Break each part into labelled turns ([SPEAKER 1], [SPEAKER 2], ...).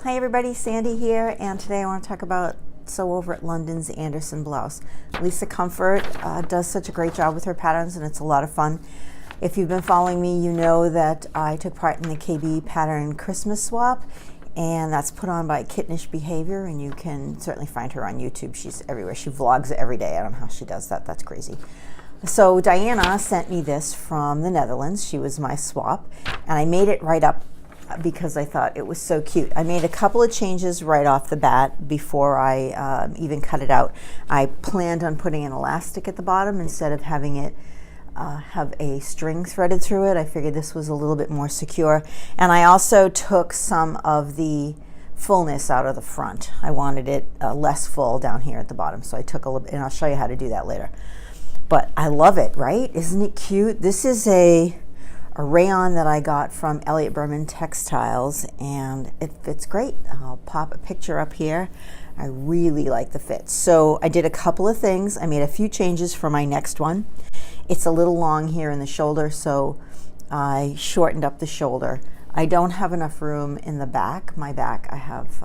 [SPEAKER 1] Hi everybody, Sandy here, and today I want to talk about Sew Over at London's Anderson blouse. Lisa Comfort does such a great job with her patterns, and it's a lot of fun. If you've been following me, you know that I took part in the KB pattern Christmas swap, and that's put on by Kittenish Behavior, and you can certainly find her on YouTube. She's everywhere. She vlogs every day. I don't know how she does that. That's crazy. So Diana sent me this from the Netherlands. She was my swap, and I made it right up because I thought it was so cute. I made a couple of changes right off the bat before I even cut it out. I planned on putting an elastic at the bottom instead of having it have a string threaded through it. I figured this was a little bit more secure. And I also took some of the fullness out of the front. I wanted it less full down here at the bottom. So I took a little bit, and I'll show you how to do that later. But I love it, right? Isn't it cute? This is a rayon that I got from Elliott Berman Textiles, and it fits great. I'll pop a picture up here. I really like the fit. So I did a couple of things. I made a few changes for my next one. It's a little long here in the shoulder, so I shortened up the shoulder. I don't have enough room in the back. My back, I have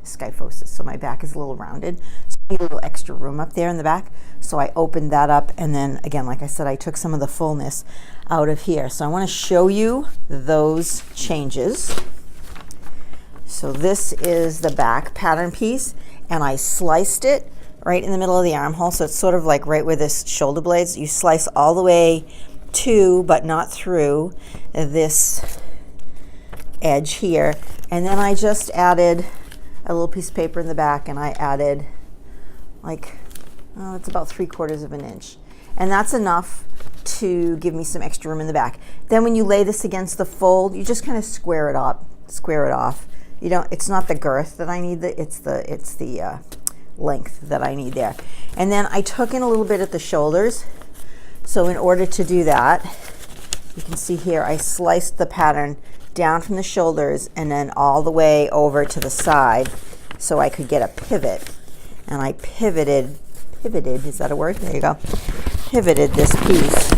[SPEAKER 1] skyphosis, so my back is a little rounded. So I need a little extra room up there in the back. So I opened that up, and then again, like I said, I took some of the fullness out of here. So I want to show you those changes. So this is the back pattern piece, and I sliced it right in the middle of the armhole. So it's sort of like right where this shoulder blades. You slice all the way to, but not through, this edge here. And then I just added a little piece of paper in the back, and I added like, oh, it's about 3/4 of an inch. And that's enough to give me some extra room in the back. Then when you lay this against the fold, you just kind of square it up, square it off. You don't, it's not the girth that I need, it's the length that I need there. And then I took in a little bit at the shoulders. So in order to do that, you can see here, I sliced the pattern down from the shoulders and then all the way over to the side so I could get a pivot. And I pivoted, is that a word? There you go. Pivoted this piece.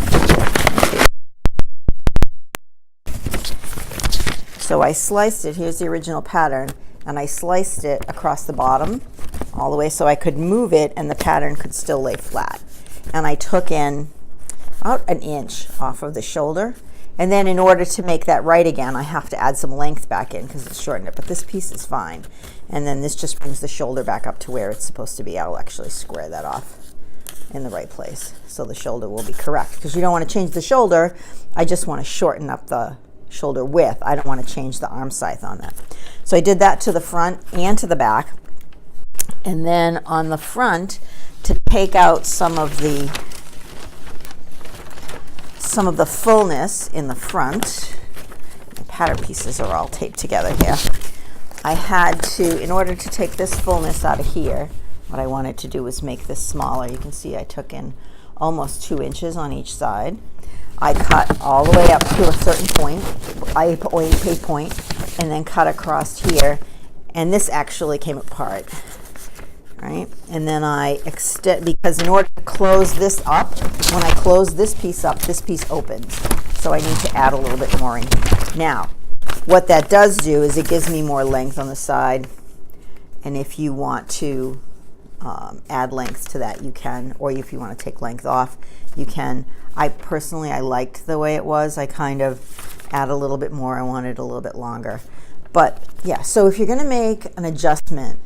[SPEAKER 1] So I sliced it, here's the original pattern, and I sliced it across the bottom all the way so I could move it and the pattern could still lay flat. And I took in about an inch off of the shoulder. And then in order to make that right again, I have to add some length back in because it's shortened it, but this piece is fine. And then this just brings the shoulder back up to where it's supposed to be. I'll actually square that off in the right place so the shoulder will be correct, because you don't want to change the shoulder. I just want to shorten up the shoulder width. I don't want to change the arm scythe on that. So I did that to the front and to the back. And then on the front, to take out some of the fullness in the front, the pattern pieces are all taped together here. I had to, in order to take this fullness out of here, what I wanted to do was make this smaller. You can see I took in almost 2 inches on each side. I cut all the way up to a certain point, a point, and then cut across here. And this actually came apart, right? And then I extend, because in order to close this up, when I close this piece up, this piece opens. So I need to add a little bit more in here. Now, what that does do is it gives me more length on the side. And if you want to add length to that, you can, or if you want to take length off, you can. I personally liked the way it was. I kind of add a little bit more. I want it a little bit longer. But yeah, so if you're going to make an adjustment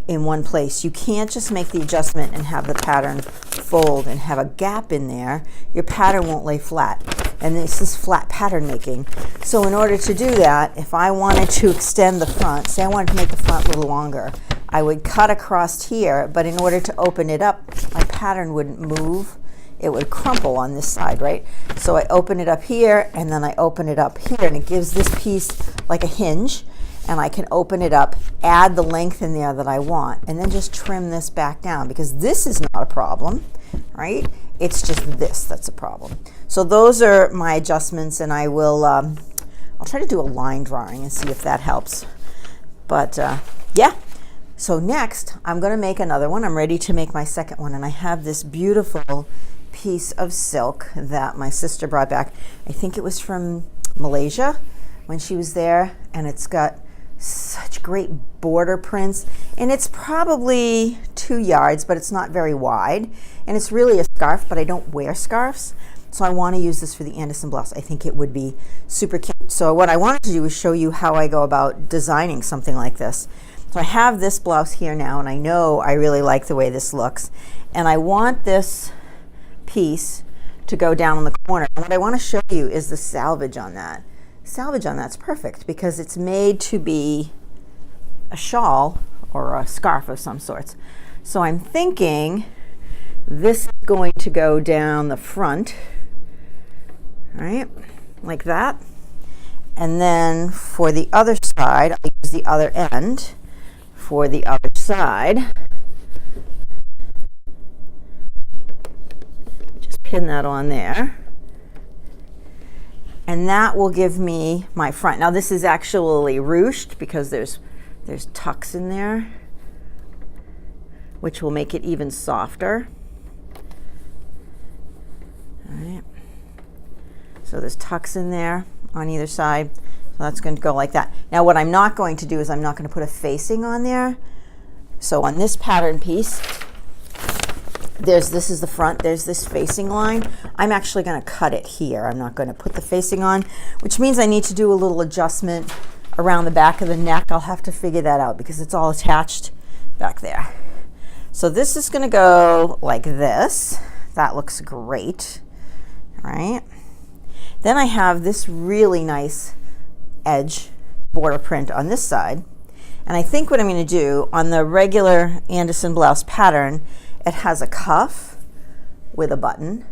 [SPEAKER 1] in one place, you can't just make the adjustment and have the pattern fold and have a gap in there. Your pattern won't lay flat, and this is flat pattern making. So in order to do that, if I wanted to extend the front, say I wanted to make the front a little longer, I would cut across here, but in order to open it up, my pattern wouldn't move. It would crumple on this side, right? So I open it up here, and then I open it up here, and it gives this piece like a hinge. And I can open it up, add the length in there that I want, and then just trim this back down, because this is not a problem, right? It's just this that's a problem. So those are my adjustments, and I will, I'll try to do a line drawing and see if that helps. But yeah, so next I'm gonna make another one. I'm ready to make my second one, and I have this beautiful piece of silk that my sister brought back. I think it was from Malaysia when she was there, and it's got Such great border prints, and it's probably 2 yards, but it's not very wide, and it's really a scarf, but I don't wear scarves, so I want to use this for the Anderson blouse. I think it would be super cute. So what I wanted to do is show you how I go about designing something like this. So I have this blouse here now, and I know I really like the way this looks, and I want this piece to go down in the corner. And what I want to show you is the salvage on that. Salvage on that's perfect because it's made to be a shawl or a scarf of some sorts. So I'm thinking this is going to go down the front, right, like that. And then for the other side, I'll use the other end for the other side. Just pin that on there. And that will give me my front. Now this is actually ruched because there's tucks in there, which will make it even softer. All right. So there's tucks in there on either side. So that's going to go like that. Now what I'm not going to do is I'm not going to put a facing on there. So on this pattern piece, this is the front, there's this facing line. I'm actually going to cut it here. I'm not going to put the facing on, which means I need to do a little adjustment around the back of the neck. I'll have to figure that out because it's all attached back there. So this is going to go like this. That looks great, right? Then I have this really nice edge border print on this side. And I think what I'm going to do on the regular Anderson blouse pattern, it has a cuff with a button.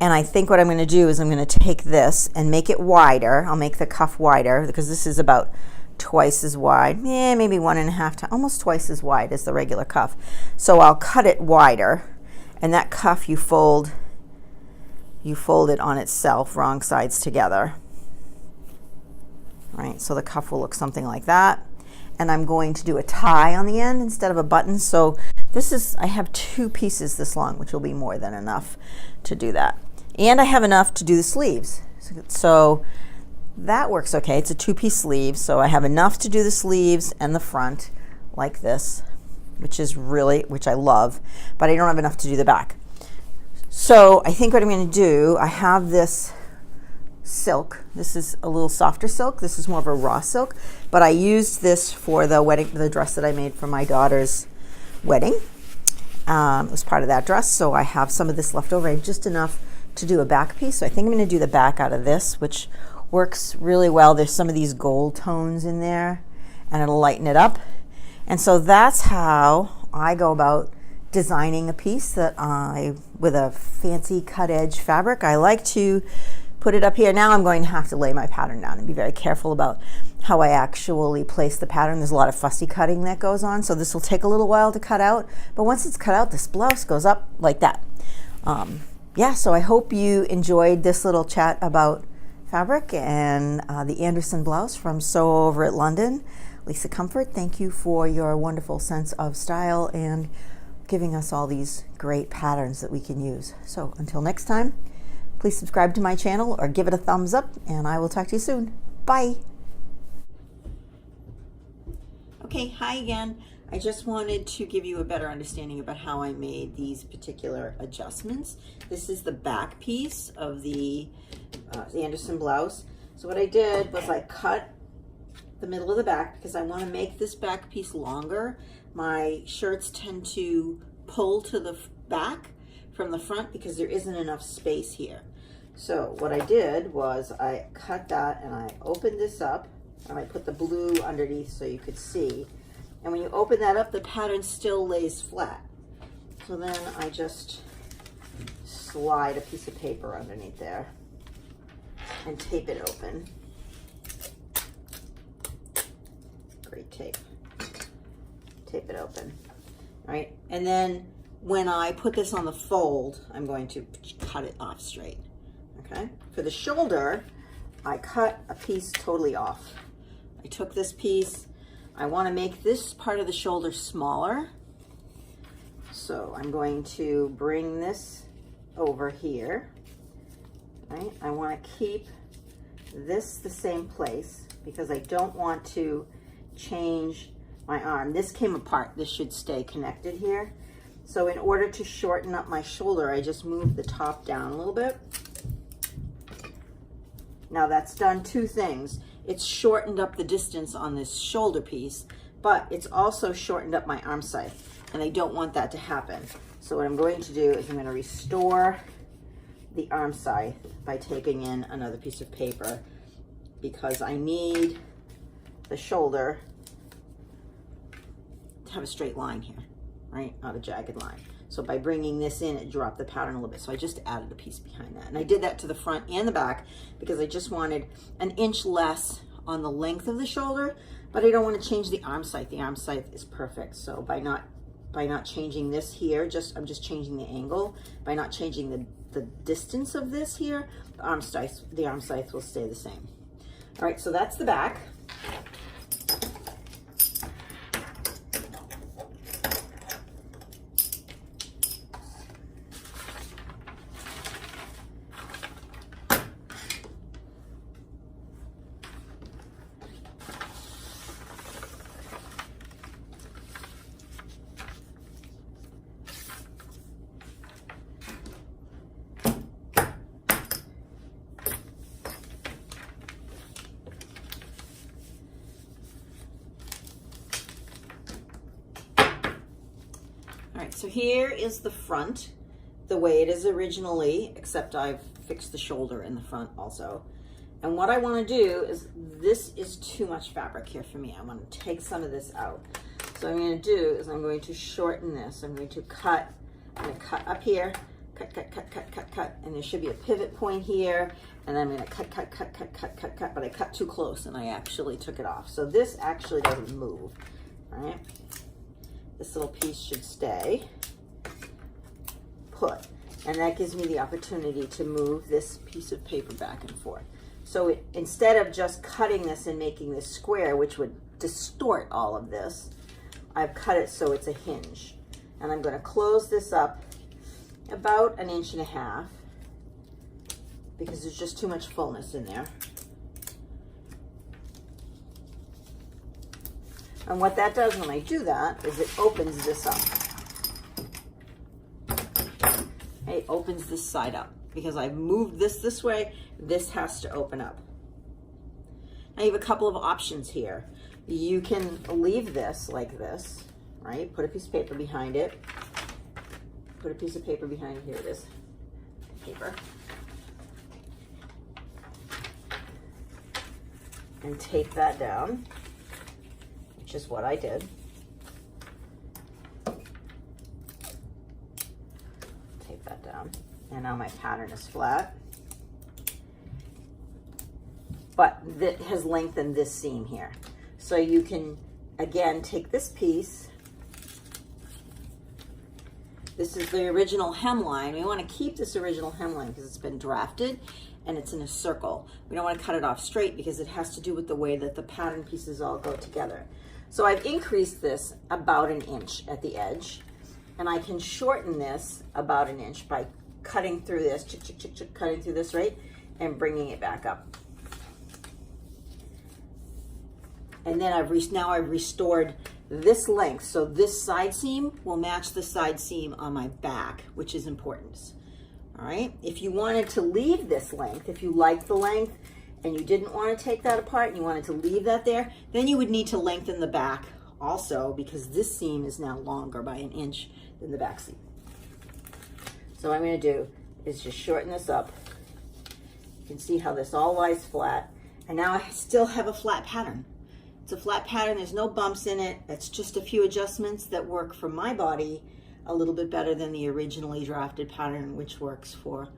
[SPEAKER 1] And I think what I'm going to do is I'm going to take this and make it wider. I'll make the cuff wider because this is about twice as wide. Yeah, maybe 1.5 times, almost twice as wide as the regular cuff. So I'll cut it wider, and that cuff you fold it on itself, wrong sides together. Right, so the cuff will look something like that. And I'm going to do a tie on the end instead of a button. So this is, I have 2 pieces this long, which will be more than enough to do that. And I have enough to do the sleeves. So that works okay. It's a 2-piece sleeve. So I have enough to do the sleeves and the front like this, which I love, but I don't have enough to do the back. So I think what I'm going to do, I have this silk. This is a little softer silk. This is more of a raw silk, but I used this for the dress that I made for my daughter's wedding. It was part of that dress, so I have some of this left over. I have just enough to do a back piece. So I think I'm going to do the back out of this, which works really well. There's some of these gold tones in there, and it'll lighten it up. And so that's how I go about designing a piece with a fancy cut edge fabric. I like to put it up here. Now I'm going to have to lay my pattern down and be very careful about how I actually place the pattern. There's a lot of fussy cutting that goes on, so this will take a little while to cut out, but once it's cut out, this blouse goes up like that. Yeah, so I hope you enjoyed this little chat about fabric and the Anderson blouse from Sew Over at London. Lisa Comfort, thank you for your wonderful sense of style and giving us all these great patterns that we can use. So until next time, please subscribe to my channel or give it a thumbs up, and I will talk to you soon. Bye. Okay, hi again. I just wanted to give you a better understanding about how I made these particular adjustments. This is the back piece of the Anderson blouse. So what I did was I cut the middle of the back because I want to make this back piece longer. My shirts tend to pull to the back from the front because there isn't enough space here. So what I did was I cut that and I opened this up and I put the blue underneath so you could see. And when you open that up, the pattern still lays flat. So then I just slide a piece of paper underneath there and tape it open. Great tape. Tape it open. All right, and then when I put this on the fold, I'm going to cut it off straight. Okay, for the shoulder, I cut a piece totally off. I took this piece. I want to make this part of the shoulder smaller. So I'm going to bring this over here. Right? I want to keep this the same place because I don't want to change my arm. This came apart. This should stay connected here. So in order to shorten up my shoulder, I just moved the top down a little bit. Now that's done two things. It's shortened up the distance on this shoulder piece, but it's also shortened up my arm scythe, and I don't want that to happen. So what I'm going to do is I'm going to restore the arm scythe by taking in another piece of paper, because I need the shoulder to have a straight line here, right? Not a jagged line. So by bringing this in, it dropped the pattern a little bit. So I just added a piece behind that. And I did that to the front and the back because I just wanted an inch less on the length of the shoulder, but I don't want to change the arm scythe. The arm scythe is perfect. So by not changing this here, I'm just changing the angle. By not changing the distance of this here, the arm scythe will stay the same. All right, so that's the back. All right, so here is the front, the way it is originally, except I've fixed the shoulder in the front also. And what I want to do is, this is too much fabric here for me. I want to take some of this out. So what I'm going to do is I'm going to shorten this. I'm going to cut up here, cut, and there should be a pivot point here, and then I'm going to cut, but I cut too close and I actually took it off. So this actually doesn't move, all right? This little piece should stay put, and that gives me the opportunity to move this piece of paper back and forth. So instead of just cutting this and making this square, which would distort all of this, I've cut it so it's a hinge. And I'm going to close this up about 1.5 inches because there's just too much fullness in there. And what that does when I do that is it opens this up. It opens this side up because I've moved this way. This has to open up. Now you have a couple of options here. You can leave this like this, right? Put a piece of paper behind it. Put a piece of paper behind it. Here it is. Paper. And tape that down, which is what I did. Tape that down. And now my pattern is flat. But that has lengthened this seam here. So you can, again, take this piece. This is the original hemline. We want to keep this original hemline because it's been drafted and it's in a circle. We don't want to cut it off straight because it has to do with the way that the pattern pieces all go together. So I've increased this about 1 inch at the edge, and I can shorten this about 1 inch by cutting through this, cutting through this, right, and bringing it back up. And then now I've restored this length, so this side seam will match the side seam on my back, which is important. All right, if you wanted to leave this length, if you liked the length, and you didn't want to take that apart and you wanted to leave that there, then you would need to lengthen the back also, because this seam is now longer by 1 inch than the back seam. So what I'm going to do is just shorten this up. You can see how this all lies flat, and now I still have a flat pattern. It's a flat pattern, there's no bumps in it. It's just a few adjustments that work for my body a little bit better than the originally drafted pattern, which works for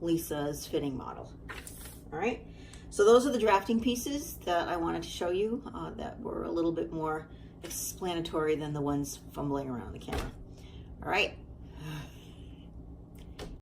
[SPEAKER 1] Lisa's fitting model. All right. So those are the drafting pieces that I wanted to show you that were a little bit more explanatory than the ones fumbling around the camera. All right,